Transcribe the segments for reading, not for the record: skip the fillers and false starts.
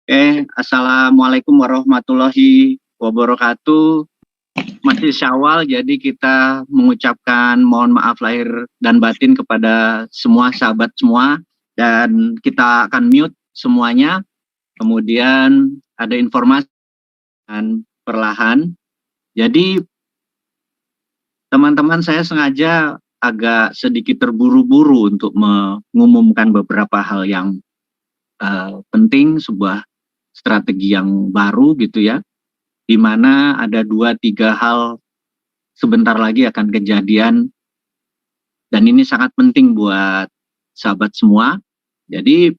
Assalamualaikum warahmatullahi wabarakatuh. Masih Syawal, jadi kita mengucapkan mohon maaf lahir dan batin kepada semua sahabat semua, dan kita akan mute semuanya. Kemudian ada informasi dan perlahan. Jadi teman-teman, saya sengaja agak sedikit terburu-buru untuk mengumumkan beberapa hal yang penting, sebuah strategi yang baru gitu ya, di mana ada 2-3 hal sebentar lagi akan kejadian, dan ini sangat penting buat sahabat semua. Jadi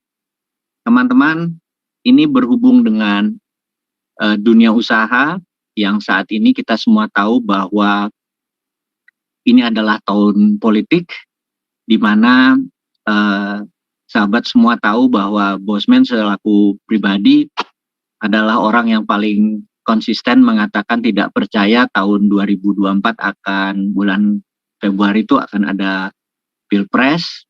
teman-teman, ini berhubung dengan dunia usaha yang saat ini kita semua tahu bahwa ini adalah tahun politik, di mana sahabat semua tahu bahwa Bosman selaku pribadi adalah orang yang paling konsisten mengatakan tidak percaya tahun 2024 akan bulan Februari itu akan ada Pilpres,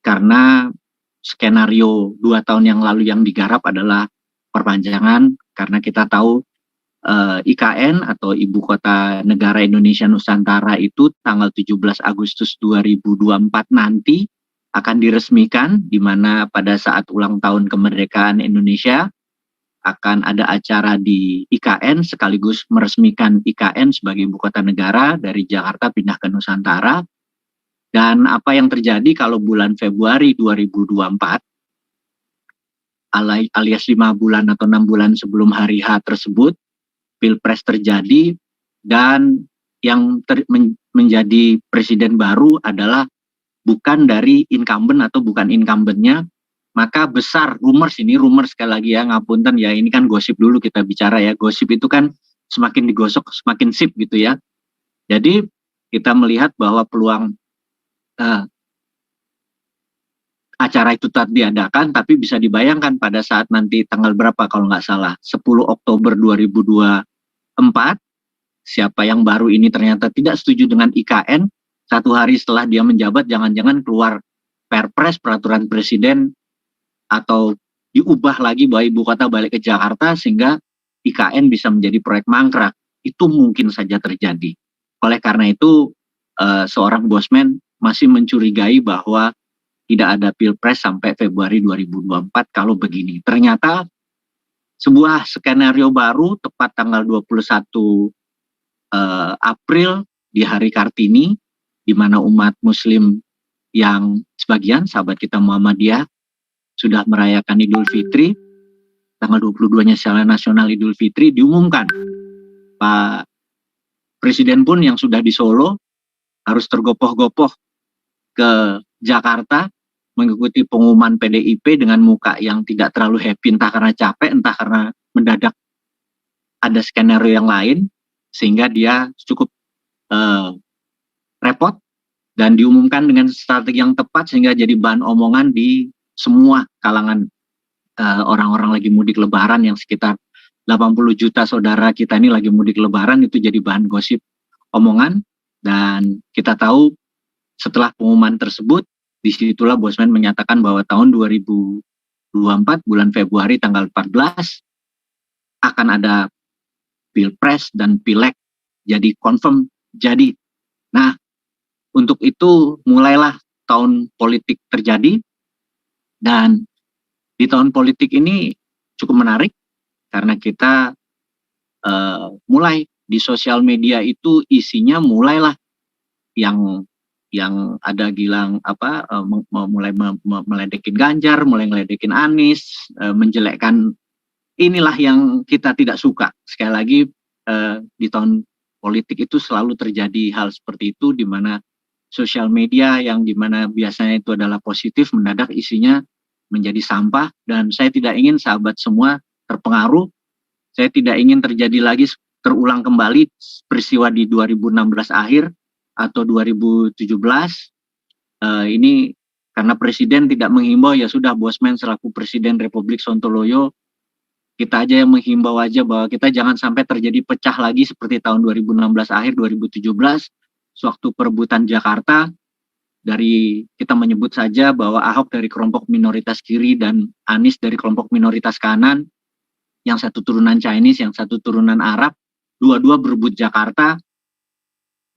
karena skenario 2 tahun yang lalu yang digarap adalah perpanjangan, karena kita tahu IKN atau Ibu Kota Negara Indonesia Nusantara itu tanggal 17 Agustus 2024 nanti akan diresmikan, di mana pada saat ulang tahun kemerdekaan Indonesia akan ada acara di IKN sekaligus meresmikan IKN sebagai ibu kota negara dari Jakarta pindah ke Nusantara. Dan apa yang terjadi kalau bulan Februari 2024 alias 5 bulan atau 6 bulan sebelum hari H tersebut, Pilpres terjadi, dan yang menjadi presiden baru adalah bukan dari incumbent atau bukan incumbentnya, maka besar rumors sekali lagi ya, ngapunten ya, ini kan gosip dulu kita bicara ya, gosip itu kan semakin digosok semakin sip gitu ya. Jadi kita melihat bahwa peluang acara itu tetap diadakan, tapi bisa dibayangkan pada saat nanti tanggal berapa kalau nggak salah, 10 Oktober 2024, siapa yang baru ini ternyata tidak setuju dengan IKN, 1 hari setelah dia menjabat jangan-jangan keluar Perpres, peraturan presiden, atau diubah lagi bahwa ibu kota balik ke Jakarta sehingga IKN bisa menjadi proyek mangkrak. Itu mungkin saja terjadi. Oleh karena itu seorang Bosman masih mencurigai bahwa tidak ada Pilpres sampai Februari 2024 kalau begini. Ternyata sebuah skenario baru tepat tanggal 21 April di hari Kartini, di mana umat Muslim yang sebagian sahabat kita Muhammadiyah sudah merayakan Idul Fitri, tanggal 22-nya secara nasional Idul Fitri, diumumkan Pak Presiden pun yang sudah di Solo harus tergopoh-gopoh ke Jakarta mengikuti pengumuman PDIP dengan muka yang tidak terlalu happy, entah karena capek, entah karena mendadak ada skenario yang lain, sehingga dia cukup repot, dan diumumkan dengan strategi yang tepat sehingga jadi bahan omongan di semua kalangan orang-orang lagi mudik lebaran, yang sekitar 80 juta saudara kita ini lagi mudik lebaran, itu jadi bahan gosip omongan. Dan kita tahu setelah pengumuman tersebut, disitulah Bosman menyatakan bahwa tahun 2024 bulan Februari tanggal 14 akan ada Pilpres dan Pileg, jadi confirm jadi. Nah, untuk itu mulailah tahun politik terjadi. Dan di tahun politik ini cukup menarik karena kita mulai di sosial media itu isinya mulailah yang ada Gilang mulai meledekin Ganjar, mulai meledekin Anies, menjelekkan. Inilah yang kita tidak suka. Sekali lagi di tahun politik itu selalu terjadi hal seperti itu, di mana sosial media yang dimana biasanya itu adalah positif mendadak isinya menjadi sampah. Dan saya tidak ingin sahabat semua terpengaruh. Saya tidak ingin terjadi lagi, terulang kembali peristiwa di 2016 akhir atau 2017. Ini karena presiden tidak menghimbau, ya sudah, Bosman selaku Presiden Republik Sontoloyo, kita aja yang menghimbau aja bahwa kita jangan sampai terjadi pecah lagi seperti tahun 2016 akhir 2017 sewaktu perebutan Jakarta. dari kita menyebut saja bahwa Ahok dari kelompok minoritas kiri dan Anies dari kelompok minoritas kanan, yang satu turunan Chinese, yang satu turunan Arab, dua-dua berebut Jakarta,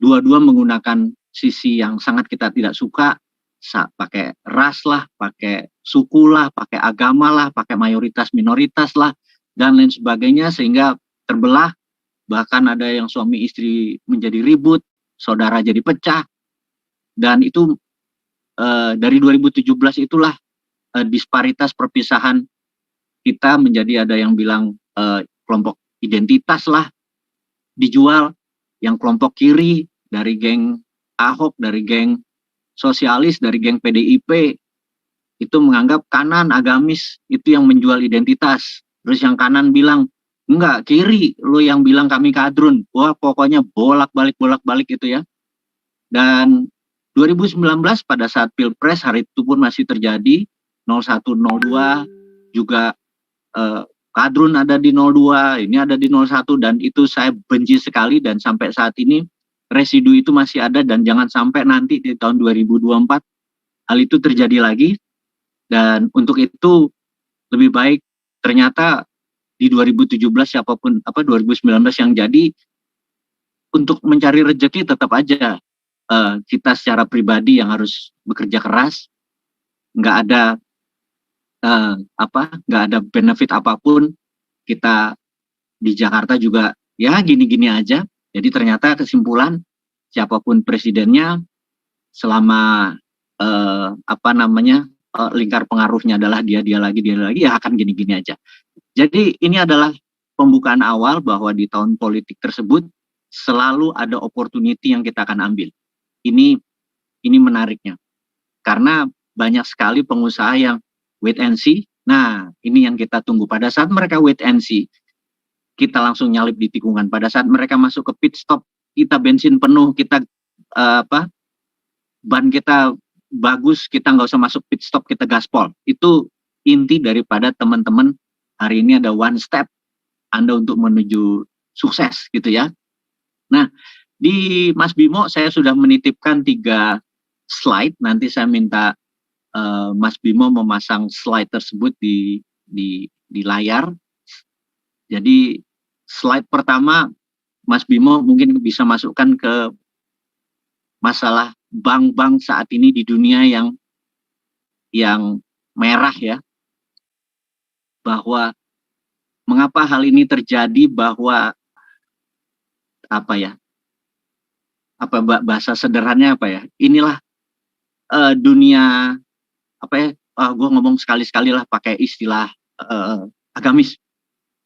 dua-dua menggunakan sisi yang sangat kita tidak suka, pakai ras lah, pakai suku lah, pakai agama lah, pakai mayoritas minoritas lah, dan lain sebagainya, sehingga terbelah, bahkan ada yang suami istri menjadi ribut, saudara jadi pecah, dan itu dari 2017 itulah disparitas perpisahan kita menjadi, ada yang bilang kelompok identitas lah dijual, yang kelompok kiri dari geng Ahok, dari geng sosialis, dari geng PDIP itu menganggap kanan agamis itu yang menjual identitas. Terus yang kanan bilang enggak, kiri lo yang bilang kami kadrun. Wah, pokoknya bolak-balik itu ya. Dan 2019 pada saat Pilpres, hari itu pun masih terjadi 01, 02 juga kadrun ada di 02, ini ada di 01, dan itu saya benci sekali, dan sampai saat ini residu itu masih ada, dan jangan sampai nanti di tahun 2024 hal itu terjadi lagi. Dan untuk itu lebih baik ternyata di 2017 siapapun 2019 yang jadi, untuk mencari rezeki tetap aja kita secara pribadi yang harus bekerja keras, nggak ada nggak ada benefit apapun. Kita di Jakarta juga ya gini-gini aja. Jadi ternyata kesimpulan, siapapun presidennya, selama lingkar pengaruhnya adalah dia lagi ya akan gini-gini aja. Jadi ini adalah pembukaan awal bahwa di tahun politik tersebut selalu ada opportunity yang kita akan ambil. Ini menariknya, karena banyak sekali pengusaha yang wait and see. Nah, ini yang kita tunggu. Pada saat mereka wait and see, kita langsung nyalip di tikungan. Pada saat mereka masuk ke pit stop, kita bensin penuh, kita ban kita bagus, kita nggak usah masuk pit stop, kita gaspol. Itu inti daripada teman-teman hari ini ada one step Anda untuk menuju sukses gitu ya. Nah, di Mas Bimo saya sudah menitipkan 3 slide. Nanti saya minta Mas Bimo memasang slide tersebut di layar. Jadi slide pertama, Mas Bimo mungkin bisa masukkan ke masalah bank-bank saat ini di dunia yang merah ya. Bahwa mengapa hal ini terjadi, bahwa bahasa sederhananya inilah dunia gue ngomong sekali-sekali lah pakai istilah agamis,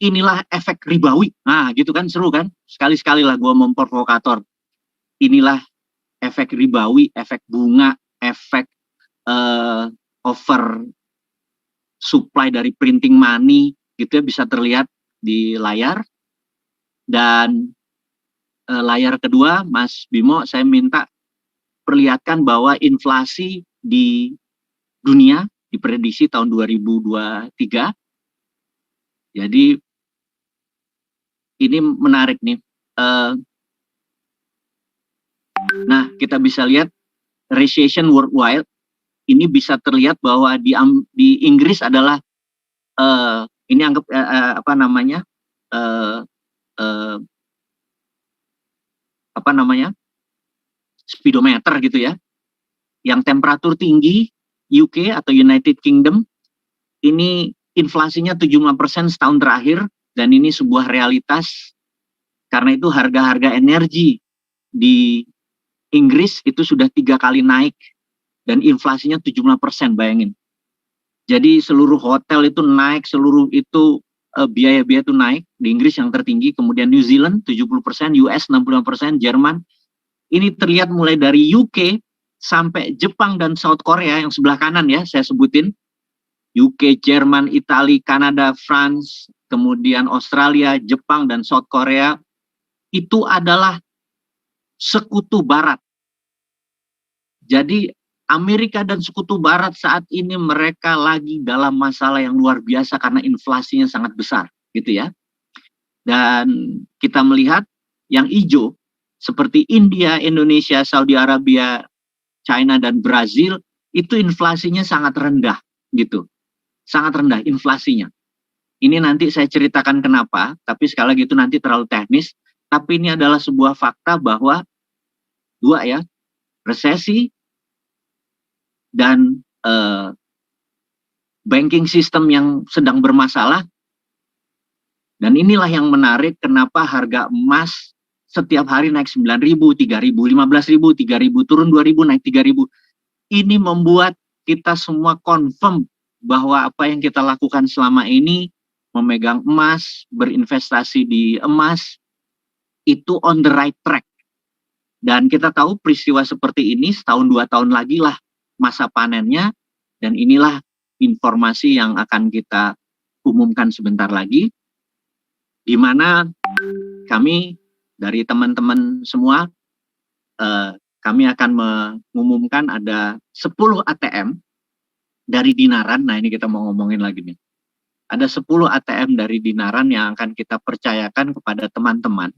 inilah efek ribawi. Nah gitu kan, seru kan, sekali-sekali lah gue memprovokator. Inilah efek ribawi, efek bunga, efek over supply dari printing money gitu ya, bisa terlihat di layar. Dan layar kedua, Mas Bimo, saya minta perlihatkan bahwa inflasi di dunia diprediksi tahun 2023. Jadi ini menarik nih. Nah, kita bisa lihat recession worldwide. Ini bisa terlihat bahwa di Inggris adalah ini anggap speedometer gitu ya, yang temperatur tinggi UK atau United Kingdom, ini inflasinya 75% setahun terakhir, dan ini sebuah realitas. Karena itu harga-harga energi di Inggris itu sudah 3 kali naik, dan inflasinya 75%, bayangin. Jadi seluruh hotel itu naik, seluruh itu biaya-biaya itu naik di Inggris yang tertinggi. Kemudian New Zealand 70%, US 65%, Jerman. Ini terlihat mulai dari UK sampai Jepang dan South Korea yang sebelah kanan ya, saya sebutin. UK, Jerman, Italia, Kanada, France, kemudian Australia, Jepang, dan South Korea. Itu adalah sekutu barat. Jadi Amerika dan sekutu barat saat ini mereka lagi dalam masalah yang luar biasa karena inflasinya sangat besar gitu ya. Dan kita melihat yang hijau seperti India, Indonesia, Saudi Arabia, China dan Brazil itu inflasinya sangat rendah gitu. Sangat rendah inflasinya. Ini nanti saya ceritakan kenapa, tapi sekali lagi itu nanti terlalu teknis. Tapi ini adalah sebuah fakta bahwa dua ya, resesi dan banking system yang sedang bermasalah. Dan inilah yang menarik kenapa harga emas setiap hari naik 9.000, 3.000, 15.000, 3.000, turun 2.000, naik 3.000. Ini membuat kita semua confirm bahwa apa yang kita lakukan selama ini, memegang emas, berinvestasi di emas, itu on the right track. Dan kita tahu peristiwa seperti ini setahun 2 tahun lagi lah masa panennya, dan inilah informasi yang akan kita umumkan sebentar lagi, di mana kami dari teman-teman semua, kami akan mengumumkan ada 10 ATM dari Dinaran. Nah ini kita mau ngomongin lagi nih. Ada 10 ATM dari Dinaran yang akan kita percayakan kepada teman-teman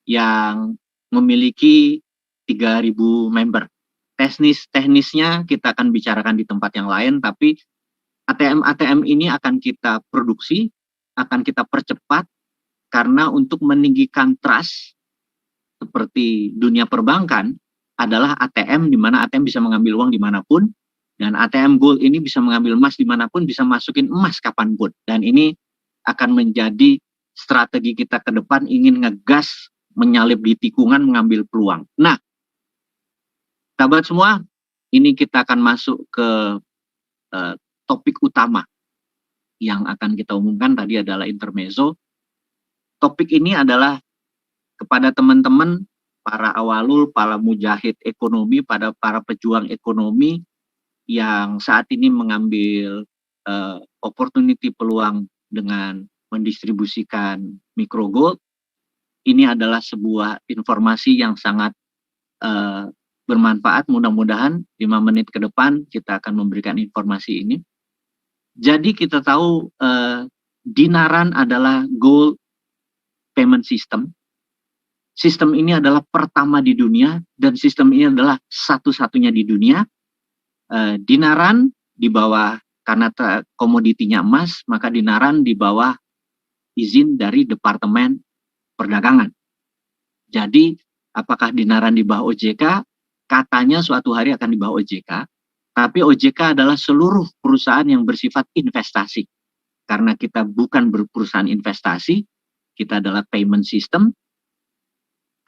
yang memiliki 3.000 member. Teknisnya kita akan bicarakan di tempat yang lain, tapi ATM-ATM ini akan kita produksi, akan kita percepat, karena untuk meninggikan trust seperti dunia perbankan adalah ATM, di mana ATM bisa mengambil uang dimanapun, dan ATM Gold ini bisa mengambil emas dimanapun, bisa masukin emas kapanpun. Dan ini akan menjadi strategi kita ke depan, ingin ngegas, menyalip di tikungan, mengambil peluang. Nah, sahabat semua, ini kita akan masuk ke topik utama yang akan kita umumkan. Tadi adalah intermezzo. Topik ini adalah kepada teman-teman, para awalul, para mujahid ekonomi, pada para pejuang ekonomi yang saat ini mengambil opportunity, peluang dengan mendistribusikan micro gold. Ini adalah sebuah informasi yang sangat bermanfaat. Mudah-mudahan 5 menit ke depan kita akan memberikan informasi ini. Jadi kita tahu Dinaran adalah gold payment system. Sistem ini adalah pertama di dunia, dan sistem ini adalah satu-satunya di dunia. Dinaran di bawah, karena komoditinya emas, maka Dinaran di bawah izin dari Departemen Perdagangan. Jadi apakah Dinaran di bawah OJK? Katanya suatu hari akan di bawah OJK, tapi OJK adalah seluruh perusahaan yang bersifat investasi. Karena kita bukan perusahaan investasi, kita adalah payment system,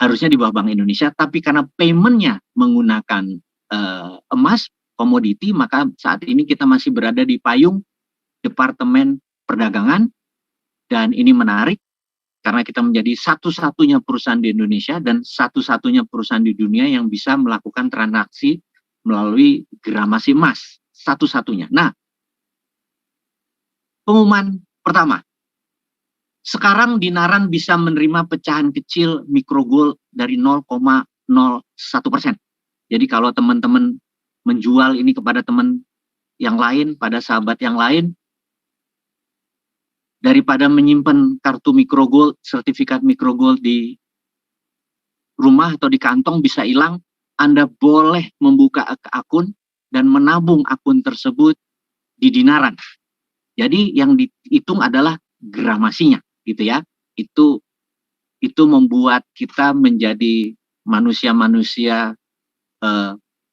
harusnya di bawah Bank Indonesia, tapi karena paymentnya menggunakan emas, komoditi, maka saat ini kita masih berada di payung Departemen Perdagangan. Dan ini menarik, karena kita menjadi satu-satunya perusahaan di Indonesia dan satu-satunya perusahaan di dunia yang bisa melakukan transaksi melalui gramasi emas. Satu-satunya. Nah, pengumuman pertama. Sekarang Dinaran bisa menerima pecahan kecil micro gold dari 0,01%. Jadi kalau teman-teman menjual ini kepada teman yang lain, pada sahabat yang lain, daripada menyimpan kartu micro gold, sertifikat micro gold di rumah atau di kantong bisa hilang, Anda boleh membuka akun dan menabung akun tersebut di Dinaran. Jadi yang dihitung adalah gramasinya, gitu ya. Itu membuat kita menjadi manusia-manusia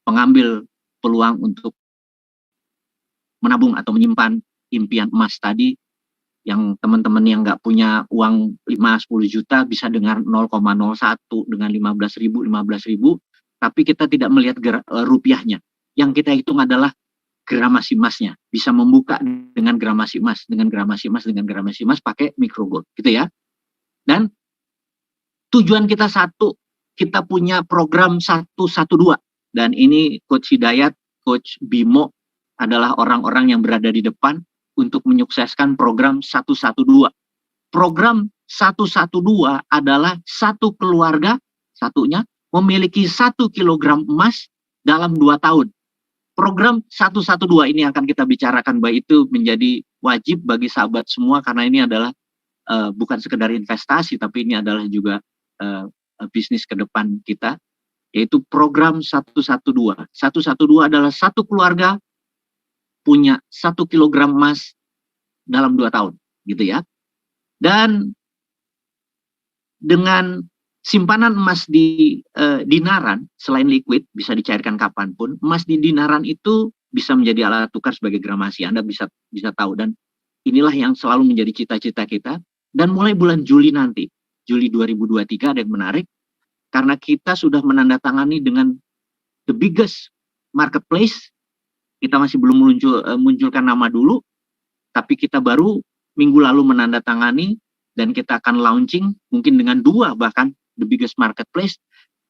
pengambil peluang untuk menabung atau menyimpan impian emas tadi. Yang teman-teman yang nggak punya uang 5-10 juta bisa dengan 0,01, dengan 15.000, tapi kita tidak melihat rupiahnya. Yang kita hitung adalah gramasi emasnya, bisa membuka dengan gramasi emas, dengan gramasi emas pakai micro gold, gitu ya. Dan tujuan kita satu, kita punya program 112, dan ini Coach Hidayat, Coach Bimo adalah orang-orang yang berada di depan untuk menyukseskan program 112. Program 112 adalah satu keluarga, satunya memiliki 1 kilogram emas dalam 2 tahun. Program 112 ini akan kita bicarakan, bahwa itu menjadi wajib bagi sahabat semua, karena ini adalah bukan sekedar investasi, tapi ini adalah juga bisnis ke depan kita. yaitu program 112. 112 adalah satu keluarga punya 1 kilogram emas dalam 2 tahun, gitu ya. Dan dengan simpanan emas di dinaran, selain liquid, bisa dicairkan kapanpun, emas di dinaran itu bisa menjadi alat tukar sebagai gramasi. Anda bisa tahu, dan inilah yang selalu menjadi cita-cita kita. Dan mulai bulan Juli nanti, Juli 2023 ada yang menarik, karena kita sudah menandatangani dengan the biggest marketplace. Kita masih belum munculkan nama dulu, tapi kita baru minggu lalu menandatangani, dan kita akan launching mungkin dengan 2 bahkan the biggest marketplace,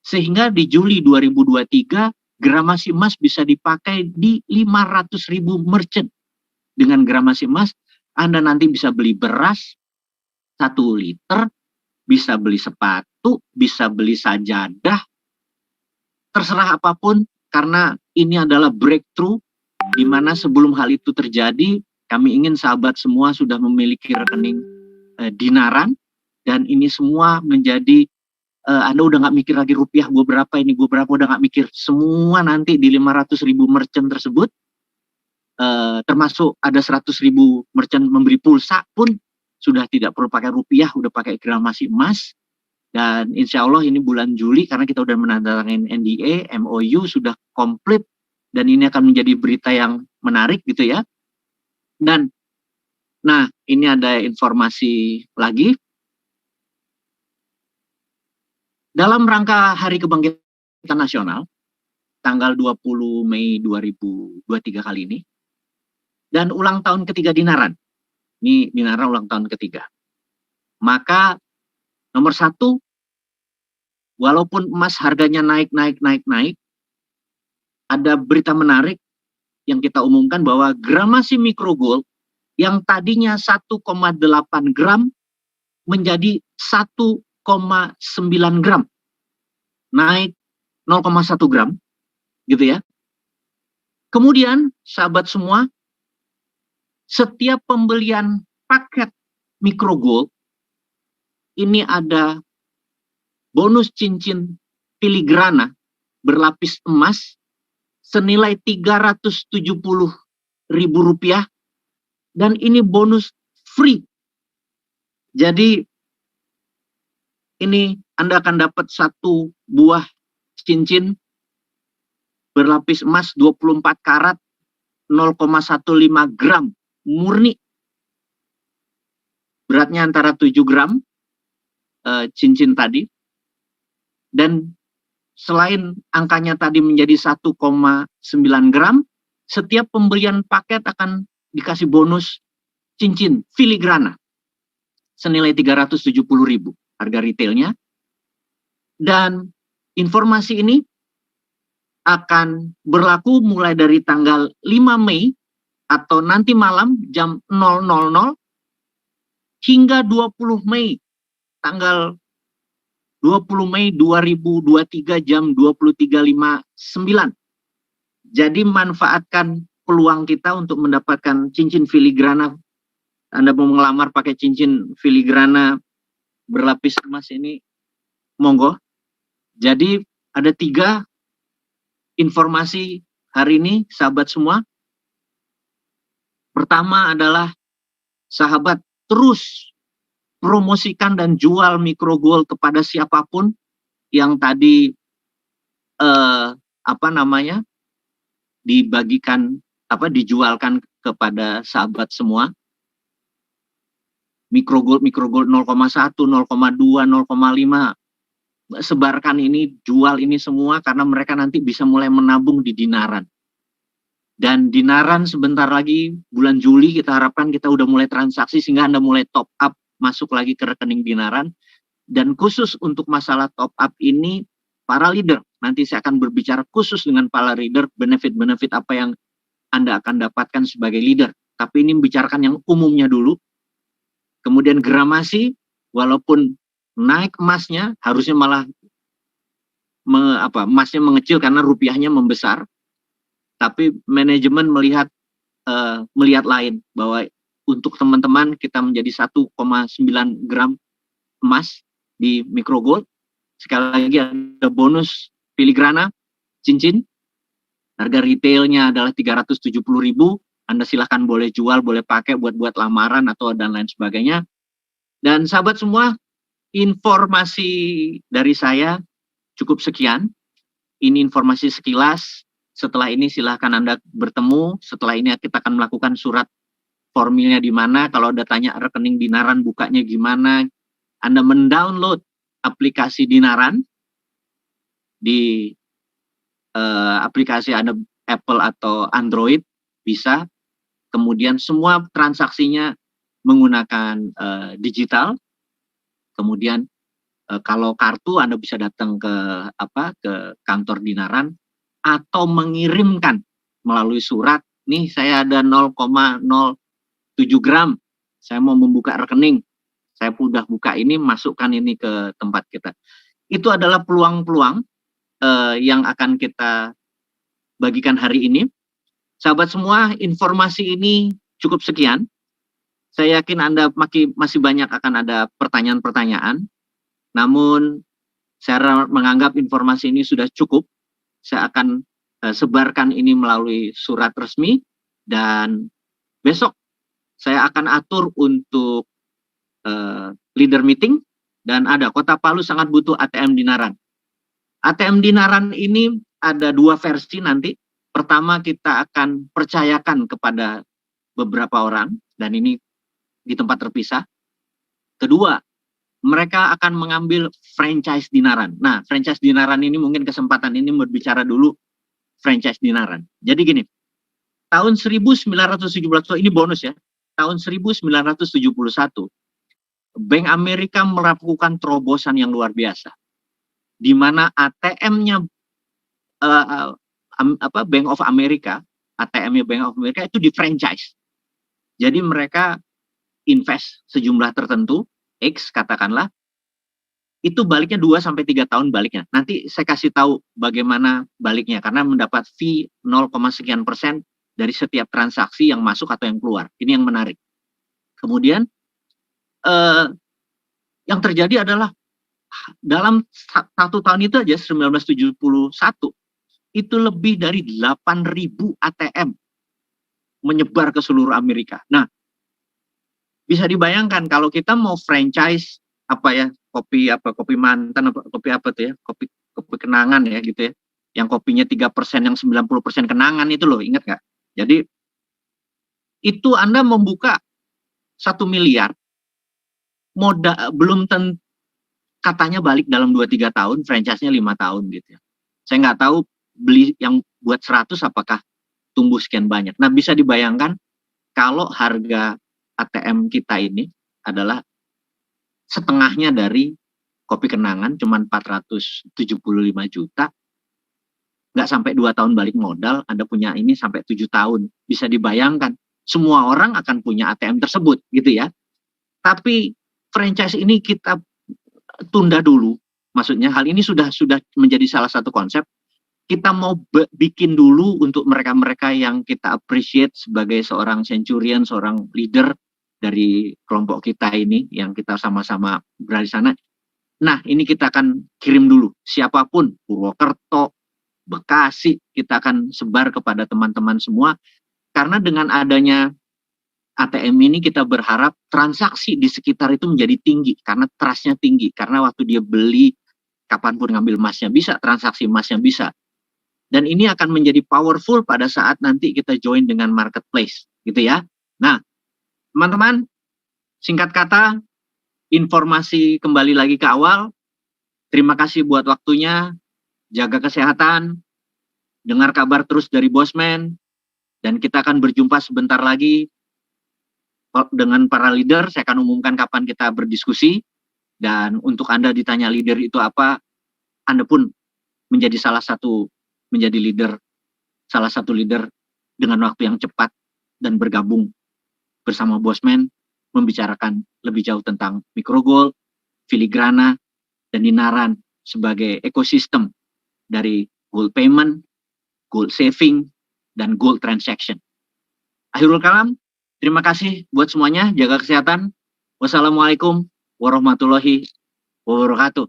sehingga di Juli 2023 gramasi emas bisa dipakai di 500.000 merchant. Dengan gramasi emas Anda nanti bisa beli beras 1 liter, bisa beli sepatu, bisa beli sajadah, terserah apapun, karena ini adalah breakthrough, di mana sebelum hal itu terjadi, kami ingin sahabat semua sudah memiliki rekening dinaran, dan ini semua menjadi, Anda udah nggak mikir lagi rupiah gue berapa, ini gue berapa, udah nggak mikir, semua nanti di 500.000 merchant tersebut, termasuk ada 100.000 merchant memberi pulsa pun, sudah tidak perlu pakai rupiah, udah pakai gramasi emas. Dan insya Allah ini bulan Juli, karena kita udah menandatangani NDA, MOU sudah komplit, dan ini akan menjadi berita yang menarik gitu ya. Dan nah, ini ada informasi lagi. Dalam rangka Hari Kebangkitan Nasional, tanggal 20 Mei 2023 kali ini, dan ulang tahun ketiga dinaran. Ini dinaran ulang tahun ketiga. Maka nomor 1, walaupun emas harganya naik, ada berita menarik yang kita umumkan bahwa gramasi micro gold yang tadinya 1,8 gram menjadi 1,9 gram. Naik 0,1 gram, gitu ya. Kemudian, sahabat semua, setiap pembelian paket micro gold, ini ada bonus cincin filigrana berlapis emas senilai Rp370.000, dan ini bonus free. Jadi ini Anda akan dapat 1 buah cincin berlapis emas 24 karat 0,15 gram murni. Beratnya antara 7 gram cincin tadi. Dan selain angkanya tadi menjadi 1,9 gram, setiap pembelian paket akan dikasih bonus cincin filigrana senilai Rp370.000 harga retailnya. Dan informasi ini akan berlaku mulai dari tanggal 5 Mei atau nanti malam jam 0.00 hingga 20 Mei, tanggal 20 Mei 2023 jam 23.59. Jadi manfaatkan peluang kita untuk mendapatkan cincin filigrana. Anda mau melamar pakai cincin filigrana berlapis emas ini, monggo. Jadi ada 3 informasi hari ini, sahabat semua. Pertama adalah sahabat terus promosikan dan jual micro gold kepada siapapun yang tadi dibagikan, dijualkan kepada sahabat semua. Micro gold 0,1, 0,2, 0,5, sebarkan ini, jual ini semua, karena mereka nanti bisa mulai menabung di dinaran. Dan dinaran sebentar lagi bulan Juli kita harapkan kita udah mulai transaksi, sehingga Anda mulai top up masuk lagi ke rekening dinaran. Dan khusus untuk masalah top up ini, para leader, nanti saya akan berbicara khusus dengan para leader, benefit-benefit apa yang Anda akan dapatkan sebagai leader. Tapi ini membicarakan yang umumnya dulu. Kemudian gramasi, walaupun naik emasnya, harusnya malah emasnya mengecil karena rupiahnya membesar. Tapi manajemen melihat lain, bahwa untuk teman-teman kita menjadi 1,9 gram emas di micro gold. Sekali lagi ada bonus filigrana, cincin, harga retailnya adalah 370.000. Anda silahkan boleh jual, boleh pakai buat lamaran atau dan lain sebagainya. Dan sahabat semua, informasi dari saya cukup sekian. Ini informasi sekilas. Setelah ini silahkan Anda bertemu. Setelah ini kita akan melakukan surat formilnya di mana. Kalau ada tanya rekening Dinaran bukanya gimana, Anda mendownload aplikasi Dinaran di aplikasi Anda Apple atau Android bisa. Kemudian semua transaksinya menggunakan digital. Kemudian kalau kartu Anda bisa datang ke kantor Dinaran atau mengirimkan melalui surat. Nih saya ada 0,07 gram. Saya mau membuka rekening. Saya sudah buka ini, masukkan ini ke tempat kita. Itu adalah peluang-peluang yang akan kita bagikan hari ini. Sahabat semua, informasi ini cukup sekian. Saya yakin Anda masih banyak akan ada pertanyaan-pertanyaan. Namun, saya menganggap informasi ini sudah cukup. Saya akan sebarkan ini melalui surat resmi. Dan besok saya akan atur untuk leader meeting. Dan ada, Kota Palu sangat butuh ATM Dinaran. ATM Dinaran ini ada 2 versi nanti. Pertama, kita akan percayakan kepada beberapa orang, dan ini di tempat terpisah. Kedua, mereka akan mengambil franchise Dinaran. Nah, franchise Dinaran ini mungkin kesempatan ini berbicara dulu franchise Dinaran. Jadi gini, tahun 1971, ini bonus ya, tahun 1971, Bank Amerika melakukan terobosan yang luar biasa, di mana ATM-nya Bank of America, ATM-nya Bank of America itu di franchise. Jadi mereka invest sejumlah tertentu, X katakanlah, itu baliknya 2-3 tahun baliknya. Nanti saya kasih tahu bagaimana baliknya, karena mendapat fee 0, sekian persen dari setiap transaksi yang masuk atau yang keluar. Ini yang menarik. Kemudian yang terjadi adalah dalam 1 tahun itu aja, 1971, itu lebih dari 8.000 ATM menyebar ke seluruh Amerika. Nah, bisa dibayangkan kalau kita mau franchise kopi mantan, kopi kenangan ya gitu ya, yang kopinya 3%, yang 90% kenangan itu loh, ingat nggak? Jadi itu Anda membuka 1 miliar, modal belum tentu katanya balik dalam 2-3 tahun, franchise-nya 5 tahun gitu ya. Saya nggak tahu beli yang buat 100 apakah tumbuh sekian banyak. Nah, bisa dibayangkan kalau harga ATM kita ini adalah setengahnya dari kopi kenangan, cuma 475 juta, nggak sampai 2 tahun balik modal, Anda punya ini sampai 7 tahun. Bisa dibayangkan, semua orang akan punya ATM tersebut, gitu ya. Tapi franchise ini kita tunda dulu, maksudnya hal ini sudah menjadi salah satu konsep. Kita mau bikin dulu untuk mereka-mereka yang kita appreciate sebagai seorang centurion, seorang leader dari kelompok kita ini, yang kita sama-sama berada di sana. Nah, ini kita akan kirim dulu, siapapun, Purwokerto, Bekasi, kita akan sebar kepada teman-teman semua, karena dengan adanya ATM ini kita berharap transaksi di sekitar itu menjadi tinggi, karena trust-nya tinggi, karena waktu dia beli, kapanpun ngambil emasnya bisa, transaksi emasnya bisa. Dan ini akan menjadi powerful pada saat nanti kita join dengan marketplace, gitu ya. Nah, teman-teman, singkat kata, informasi kembali lagi ke awal. Terima kasih buat waktunya, jaga kesehatan, dengar kabar terus dari Bosman, dan kita akan berjumpa sebentar lagi dengan para leader. Saya akan umumkan kapan kita berdiskusi, dan untuk Anda ditanya leader itu apa, Anda pun menjadi salah satu leader dengan waktu yang cepat dan bergabung bersama Bosman membicarakan lebih jauh tentang microgold, filigrana, dan Dinaran sebagai ekosistem dari gold payment, gold saving, dan gold transaction. Akhirul kalam, terima kasih buat semuanya, jaga kesehatan. Wassalamualaikum warahmatullahi wabarakatuh.